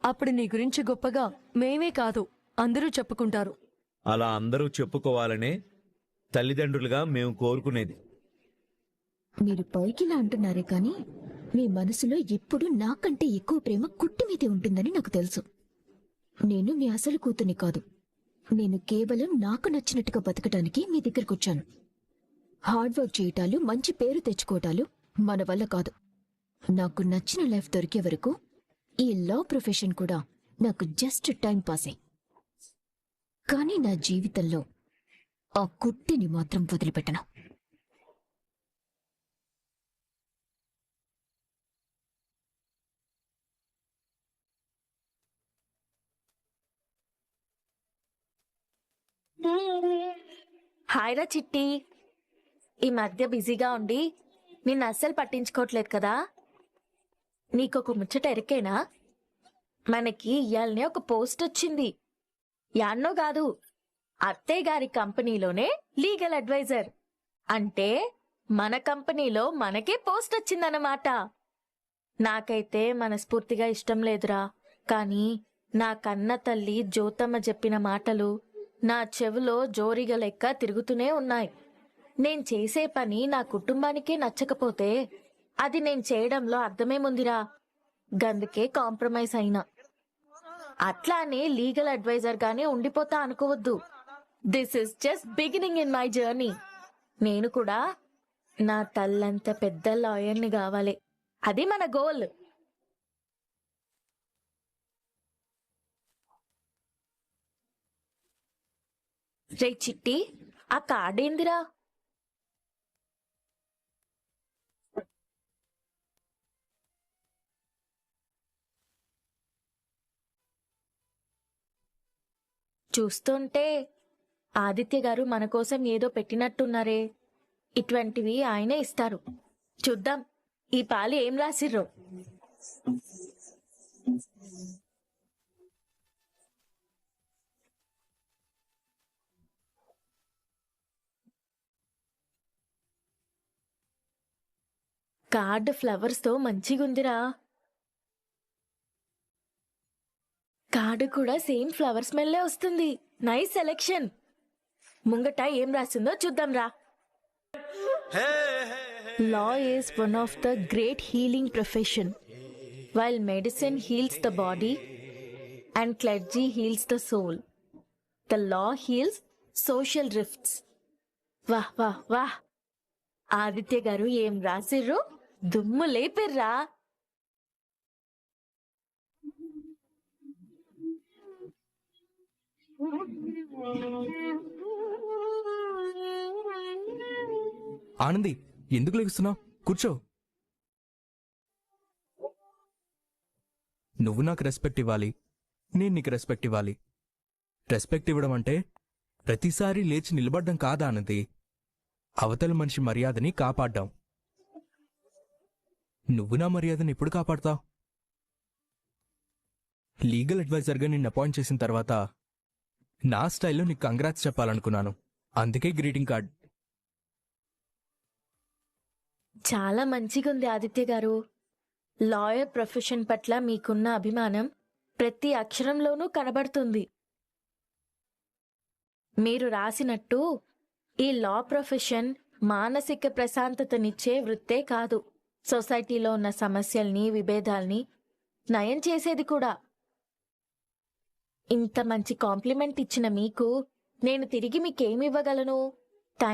అప్పుడు నీ గురించి గొప్పగా మేమే కాదు అందరూ చెప్పుకుంటారు. అలా అందరూ చెప్పుకోవాలనే తల్లిదండ్రులుగా మేము కోరుకునేది. మీరు పైకిలా అంటున్నారే కానీ మీ మనసులో ఎప్పుడు నాకంటే ఎక్కువ ప్రేమ కుట్టి మీదే ఉంటుందని నాకు తెలుసు. నేను మీ అసలు కూతుర్ని కాదు. నేను కేవలం నాకు నచ్చినట్టుగా బతకడానికి మీ దగ్గరకొచ్చాను. హార్డ్ వర్క్ చేయటాలు, మంచి పేరు తెచ్చుకోవటాలు మన వల్ల కాదు. నాకు నచ్చిన లైఫ్ దొరికే వరకు ఈ లా ప్రొఫెషన్ కూడా నాకు జస్ట్ టైం పాసే. కానీ నా జీవితంలో ఆ కుట్టిని మాత్రం వదిలిపెట్టను. హాయ్ రా చిట్టి. ఈ మధ్య బిజీగా ఉండి నిన్ను అస్సలు పట్టించుకోవట్లేదు కదా. నీకొక ముచ్చట ఎరికేనా? మనకి ఇయాలనే ఒక పోస్ట్ వచ్చింది. యాన్నో కాదు, అత్తయ్య గారి కంపెనీలోనే లీగల్ అడ్వైజర్. అంటే మన కంపెనీలో మనకే పోస్ట్ వచ్చిందన్నమాట. నాకైతే మనస్ఫూర్తిగా ఇష్టం లేదురా, కానీ నా కన్న తల్లి జ్యోతమ్మ చెప్పిన మాటలు నా చెవిలో జోరిగ లెక్క తిరుగుతూనే ఉన్నాయి. నేను చేసే పని నా కుటుంబానికే నచ్చకపోతే అది నేను చేయడంలో అర్థమేముందిరా. గందుకే కాంప్రమైజ్ అయినా. అట్లానే లీగల్ అడ్వైజర్ గానే ఉండిపోతా అనుకోవద్దు. This is just beginning in my journey. నేను కూడా నా తల్లంత పెద్ద లాయర్ని కావాలి. అది మన గోల్. రే చిట్టి, ఆ కార్డేందిరా? చూస్తుంటే ఆదిత్య గారు మన కోసం ఏదో పెట్టినట్టున్నారే. ఇటువంటివి ఆయనే ఇస్తారు. చూద్దాం ఈ పాలి ఏం రాసిర్రో. కార్డ్ ఫ్లవర్స్ తో మంచిగుందిరా. కార్డు కూడా సేమ్ ఫ్లవర్ స్మెల్లే వస్తుంది. Nice selection. ముంగట ఏం రాసిందో చూద్దాం రా. Law is one of the great healing profession. While medicine heals the body and clergy heals the soul, the law heals social rifts. వాహ్ వాహ్ వాహ్. ఆదిత్య గారు ఏం రాసిర్రు, దుమ్ము లేపిర్రా. ఆనంది, ఎందుకు లెగుస్తున్నావు? కూర్చో. నువ్వు నాకు రెస్పెక్ట్ ఇవ్వాలి, నేను నీకు రెస్పెక్ట్ ఇవ్వాలి. రెస్పెక్ట్ ఇవ్వడం అంటే ప్రతిసారి లేచి నిలబడ్డం కాదా ఆనంది, అవతల మనిషి మర్యాదని కాపాడ్డాం. నువ్వు నా మర్యాదని ఎప్పుడు కాపాడతావు? లీగల్ అడ్వైజర్గా నిన్ను అపాయింట్ చేసిన తర్వాత నా స్టైల్లో నీకు కంగ్రాట్స్ చెప్పాలనుకున్నాను. అందుకే గ్రీటింగ్ కార్డ్. చాలా మంచిగుంది ఆదిత్య గారు. లాయర్ ప్రొఫెషన్ పట్ల మీకున్న అభిమానం ప్రతి అక్షరంలోనూ కనబడుతుంది. మీరు రాసినట్టు ఈ లా ప్రొఫెషన్ మానసిక ప్రశాంతతనిచ్చే వృత్తే కాదు, సొసైటీలో ఉన్న సమస్యల్ని, విభేదాల్ని నయం చేసేది కూడా. ఇంత మంచి కాంప్లిమెంట్ ఇచ్చిన మీకు నేను తిరిగి మీకేమివ్వగలను?